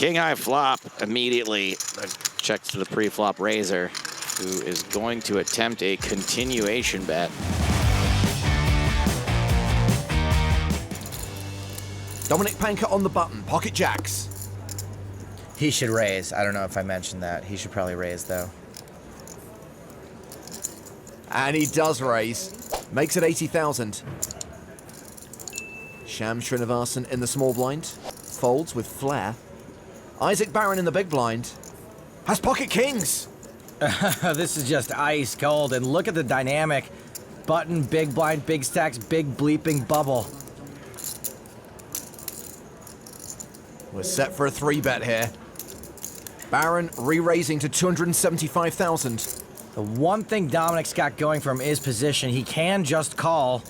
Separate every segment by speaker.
Speaker 1: King high flop immediately. Checks to the pre-flop raiser, who is going to attempt a continuation bet.
Speaker 2: Dominic Panka on the button, pocket jacks.
Speaker 3: He should raise. I don't know if I mentioned that. He should probably raise, though.
Speaker 2: And he does raise. Makes it 80,000. Sham Srinivasan in the small blind. Folds with flair. Isaac Barron in the big blind. Has pocket kings.
Speaker 3: This is just ice cold, and look at the dynamic. Button, big blind, big stacks, big bleeping bubble.
Speaker 2: We're set for a 3-bet here. Barron re-raising to 275,000.
Speaker 3: The one thing Dominic's got going for him is position. He can just call.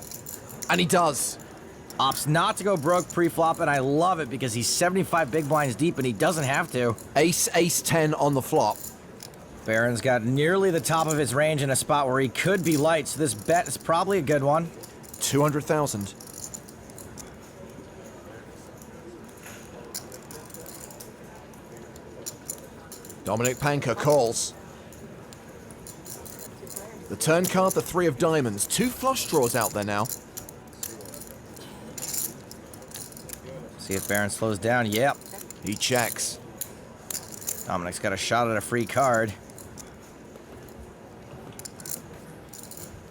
Speaker 2: And he does.
Speaker 3: Opts not to go broke pre-flop, and I love it because he's 75 big blinds deep and he doesn't have to.
Speaker 2: Ace, ace 10 on the flop.
Speaker 3: Barron's got nearly the top of his range in a spot where he could be light, so this bet is probably a good one.
Speaker 2: 200,000. Dominic Panka calls. The turn card, the 3 of diamonds. 2 flush draws out there now.
Speaker 3: See if Barron slows down. Yep.
Speaker 2: He checks.
Speaker 3: Dominic's got a shot at a free card.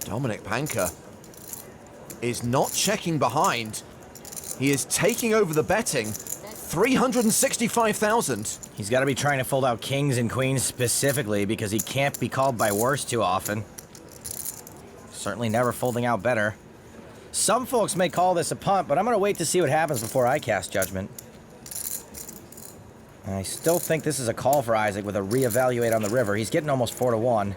Speaker 2: Dominic Panka is not checking behind. He is taking over the betting. 365,000.
Speaker 3: He's got to be trying to fold out kings and queens specifically because he can't be called by worse too often. Certainly never folding out better. Some folks may call this a punt, but I'm going to wait to see what happens before I cast judgment. And I still think this is a call for Isaac with a reevaluate on the river. He's getting almost 4-1.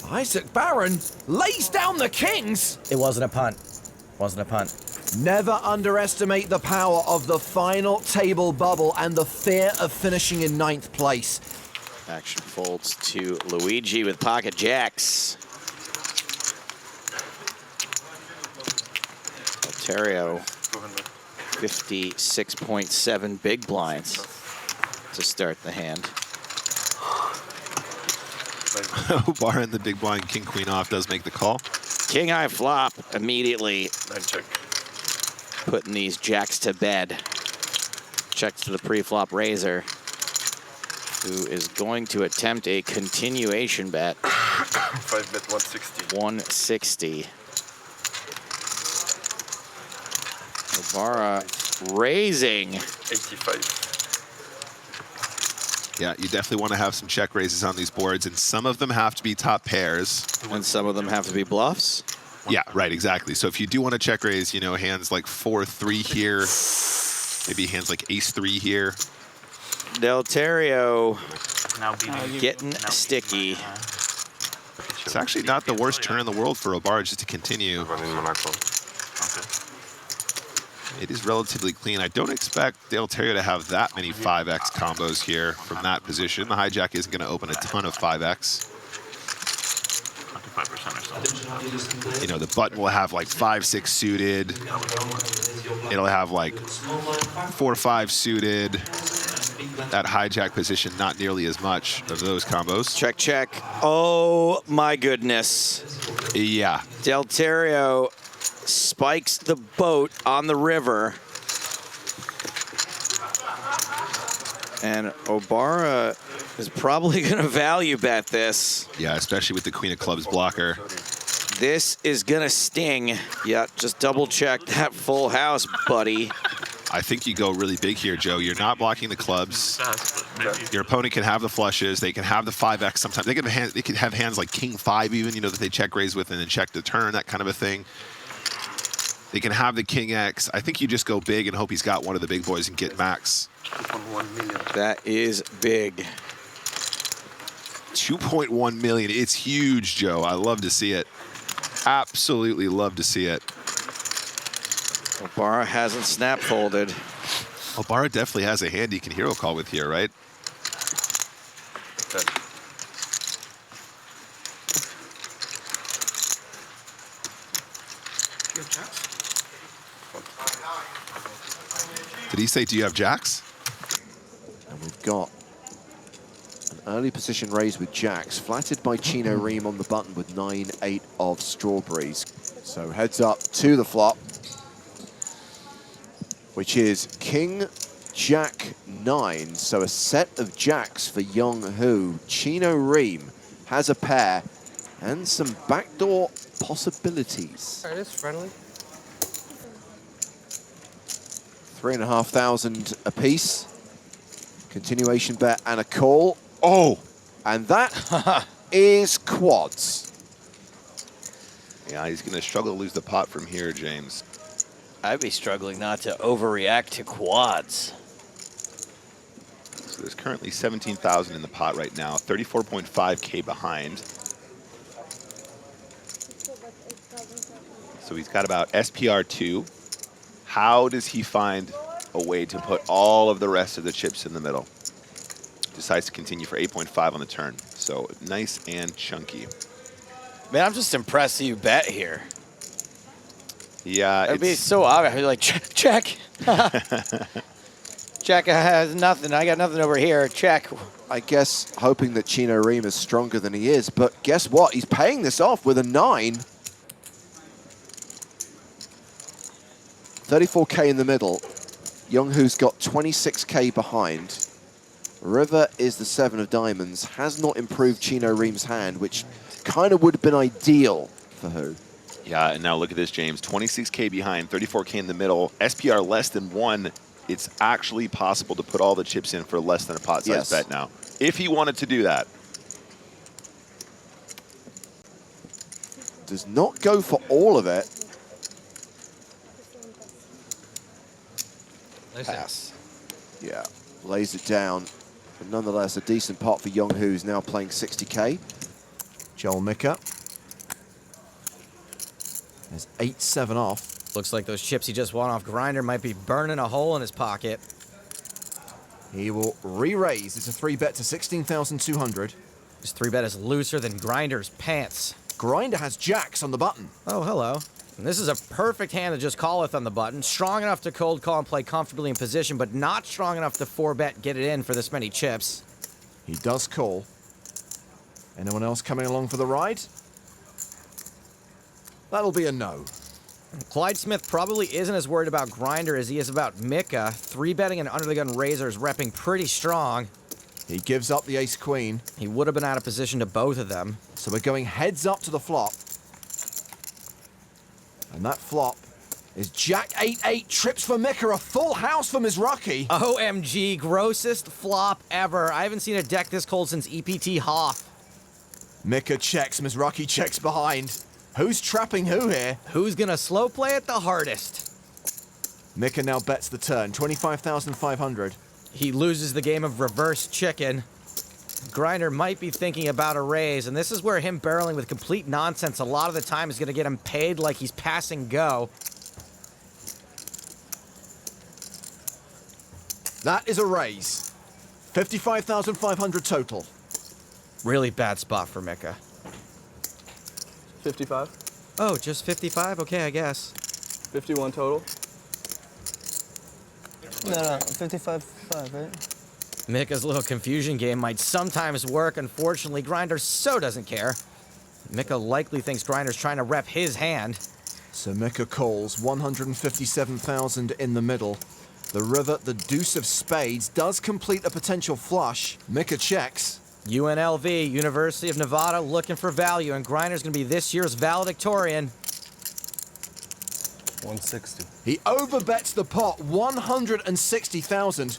Speaker 2: Isaac Barron lays down the kings.
Speaker 3: It wasn't a punt. Wasn't a punt.
Speaker 2: Never underestimate the power of the final table bubble and the fear of finishing in 9th place.
Speaker 1: Action folds to Luigi with pocket jacks. Ontario, 56.7 big blinds to start the hand.
Speaker 4: Obara in the big blind, king queen off, does make the call.
Speaker 1: King high flop immediately. Putting these jacks to bed. Checks to the pre-flop raiser, who is going to attempt a continuation bet.
Speaker 5: 5-bet 160.
Speaker 1: 160. Obara raising.
Speaker 5: 85.
Speaker 4: Yeah, you definitely want to have some check raises on these boards, and some of them have to be top pairs.
Speaker 1: And some of them have to be bluffs.
Speaker 4: Yeah, right, exactly. So if you do want to check raise, you know, hands like 4-3 here, maybe hands like ace-3 here.
Speaker 1: Deltario getting sticky.
Speaker 4: It's actually not the worst turn in the world for Obara just to continue. It is relatively clean. I don't expect Deltario to have that many 5x combos here from that position. The hijack isn't going to open a ton of 5x.
Speaker 5: 25% or something.
Speaker 4: You know, the button will have like 5-6 suited. It'll have like 4-5 suited. That hijack position, not nearly as much of those combos.
Speaker 1: Check, check. Oh my goodness.
Speaker 4: Yeah.
Speaker 1: Deltario spikes the boat on the river. And Obara is probably going to value bet this.
Speaker 4: Yeah, especially with the Queen of Clubs blocker.
Speaker 1: This is going to sting. Yeah, just double check that full house, buddy.
Speaker 4: I think you go really big here, Joe. You're not blocking the clubs. Your opponent can have the flushes. They can have the 5x sometimes. They can have hands like King 5 even, you know, that they check raise with and then check the turn, that kind of a thing. They can have the King X. I think you just go big and hope he's got one of the big boys and get max.
Speaker 5: 2.1 million.
Speaker 1: That is big.
Speaker 4: 2.1 million. It's huge, Joe. I love to see it. Absolutely love to see it.
Speaker 1: Obara hasn't snap folded.
Speaker 4: Obara definitely has a hand he can hero call with here, right? Did he say, do you have jacks?
Speaker 2: And we've got an early position raise with jacks, flattered by Chino Ream on the button with 9-8 of strawberries. So heads up to the flop, which is King Jack 9. So a set of jacks for Young Hu. Chino Ream has a pair and some backdoor possibilities.
Speaker 5: It is friendly.
Speaker 2: 3,500 apiece. Continuation bet and a call.
Speaker 4: Oh!
Speaker 2: And that is quads.
Speaker 4: Yeah, he's going to struggle to lose the pot from here, James.
Speaker 1: I'd be struggling not to overreact to quads.
Speaker 4: So there's currently 17,000 in the pot right now, 34.5K behind. So he's got about SPR2. How does he find a way to put all of the rest of the chips in the middle? Decides to continue for 8.5 on the turn. So nice and chunky.
Speaker 1: Man, I'm just impressed that you bet here.
Speaker 4: Yeah,
Speaker 1: It'd be so obvious. I'd be like, check. Check has nothing. I got nothing over here. Check.
Speaker 2: I guess hoping that Chino Ream is stronger than he is, but guess what? He's paying this off with a 9. 34K in the middle. Young Hu's got 26K behind. River is the 7 of diamonds. Has not improved Chino Ream's hand, which kind of would have been ideal for Hu.
Speaker 4: Yeah, and now look at this, James. 26K behind, 34K in the middle, SPR less than 1. It's actually possible to put all the chips in for less than a pot size bet now, if he wanted to do that.
Speaker 2: Does not go for all of it. Pass. Yeah, lays it down. But nonetheless, a decent pot for Young Hu, who's now playing 60K. Joel Mika. There's 8-7 off.
Speaker 3: Looks like those chips he just won off Grinder might be burning a hole in his pocket.
Speaker 2: He will re-raise. It's a 3-bet to 16,200.
Speaker 3: His 3-bet is looser than Grinder's pants.
Speaker 2: Grinder has jacks on the button.
Speaker 3: Oh, hello. And this is a perfect hand to just calleth on the button. Strong enough to cold call and play comfortably in position, but not strong enough to 4-bet get it in for this many chips.
Speaker 2: He does call. Anyone else coming along for the ride? That'll be a no.
Speaker 3: Clyde Smith probably isn't as worried about Grinder as he is about Mika. 3-betting an under-the-gun razor is repping pretty strong.
Speaker 2: He gives up the ace-queen.
Speaker 3: He would have been out of position to both of them.
Speaker 2: So we're going heads up to the flop. And that flop is Jack 8-8, trips for Mika, a full house for Mizrachi.
Speaker 3: OMG, grossest flop ever. I haven't seen a deck this cold since EPT Hoff.
Speaker 2: Mika checks, Mizrachi checks behind. Who's trapping who here?
Speaker 3: Who's gonna slow play it the hardest?
Speaker 2: Mika now bets the turn, 25,500.
Speaker 3: He loses the game of reverse chicken. Grinder might be thinking about a raise, and this is where him barreling with complete nonsense a lot of the time is gonna get him paid like he's passing go.
Speaker 2: That is a raise. 55,500 total.
Speaker 3: Really bad spot for Mika.
Speaker 6: 55.
Speaker 3: Oh, just 55? Okay, I guess.
Speaker 6: 51 total. No, 55, right?
Speaker 3: Mika's little confusion game might sometimes work. Unfortunately, Grinder so doesn't care. Mika likely thinks Grinder's trying to rep his hand.
Speaker 2: So Mika calls, 157,000 in the middle. The river, the deuce of spades, does complete a potential flush. Mika checks.
Speaker 3: UNLV, University of Nevada, looking for value, and Grinder's going to be this year's valedictorian.
Speaker 6: 160.
Speaker 2: He overbets the pot, 160,000.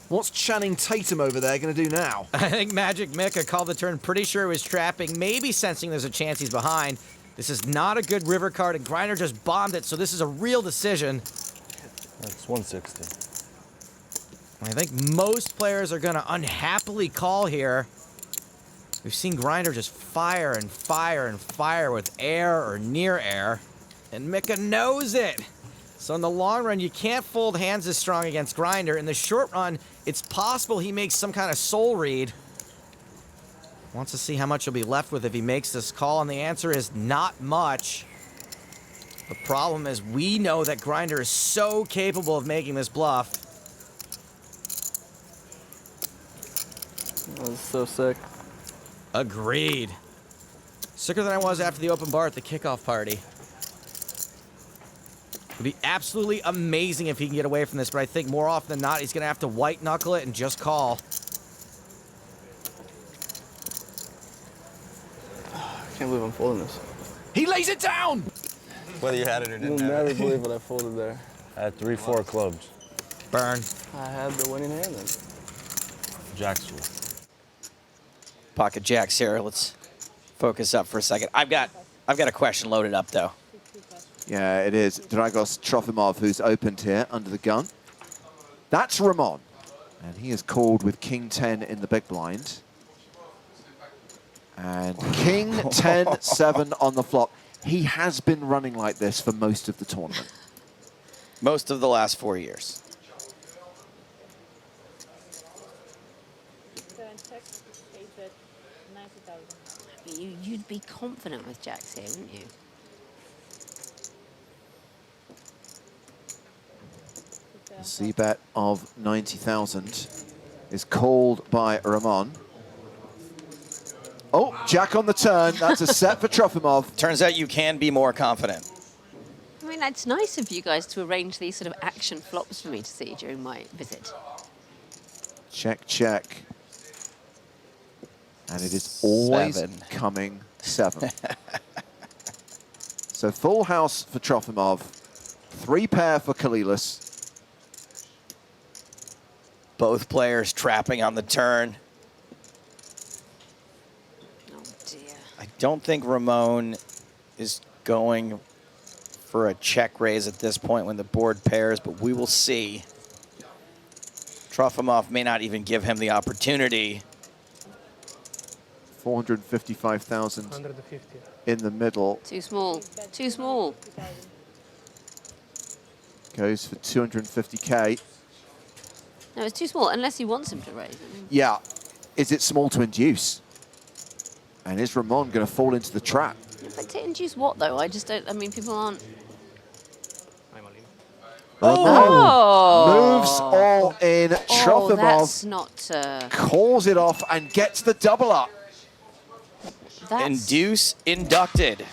Speaker 2: What's Channing Tatum over there going to do now?
Speaker 3: I think Magic Mika called the turn pretty sure he was trapping, maybe sensing there's a chance he's behind. This is not a good river card, and Grinder just bombed it, so this is a real decision.
Speaker 6: That's 160.
Speaker 3: I think most players are going to unhappily call here. We've seen Grinder just fire and fire and fire with air or near air, and Mika knows it. So in the long run, you can't fold hands as strong against Grinder. In the short run, it's possible he makes some kind of soul read. Wants to see how much he'll be left with if he makes this call, and the answer is not much. The problem is we know that Grinder is so capable of making this bluff.
Speaker 6: That was so sick.
Speaker 3: Agreed. Sicker than I was after the open bar at the kickoff party. It'd be absolutely amazing if he can get away from this, but I think more often than not, he's going to have to white knuckle it and just call.
Speaker 6: I can't believe I'm folding this.
Speaker 3: He lays it down!
Speaker 6: Whether you had it or didn't. You'll never believe what I folded there.
Speaker 7: I had 3-4 clubs.
Speaker 3: Burn.
Speaker 6: I had the winning hand then.
Speaker 7: Jack's full.
Speaker 3: Pocket jacks here. Let's focus up for a second. I've got a question loaded up though.
Speaker 2: Yeah, it is Dragos Trafimov who's opened here under the gun. That's Ramón. And he is called with King 10 in the big blind. And King 10-7 on the flop. He has been running like this for most of the tournament.
Speaker 3: Most of the last 4 years.
Speaker 8: You'd be confident with jacks here, wouldn't you?
Speaker 2: The C-bet of 90,000 is called by Ramón. Oh, jack on the turn. That's a set for Trafimov.
Speaker 3: Turns out you can be more confident.
Speaker 8: I mean, it's nice of you guys to arrange these sort of action flops for me to see during my visit.
Speaker 2: Check, check. And it is always
Speaker 3: 7.
Speaker 2: coming 7. So full house for Trafimov. 3 pair for Colillas.
Speaker 3: Both players trapping on the turn.
Speaker 8: Oh dear.
Speaker 3: I don't think Ramón is going for a check raise at this point when the board pairs, but we will see. Trafimov may not even give him the opportunity.
Speaker 2: 455,000 in the middle.
Speaker 8: Too small. Too small.
Speaker 2: Goes for 250K.
Speaker 8: No, it's too small, unless he wants him to raise.
Speaker 2: Yeah. Is it small to induce? And is Ramón going to fall into the trap?
Speaker 8: Yeah, but to induce what, though? I just don't... I mean, people aren't...
Speaker 2: Ramón moves all in.
Speaker 8: Oh,
Speaker 2: Trafimov
Speaker 8: that's not...
Speaker 2: calls it off and gets the double up.
Speaker 8: That's...
Speaker 3: Induce inducted.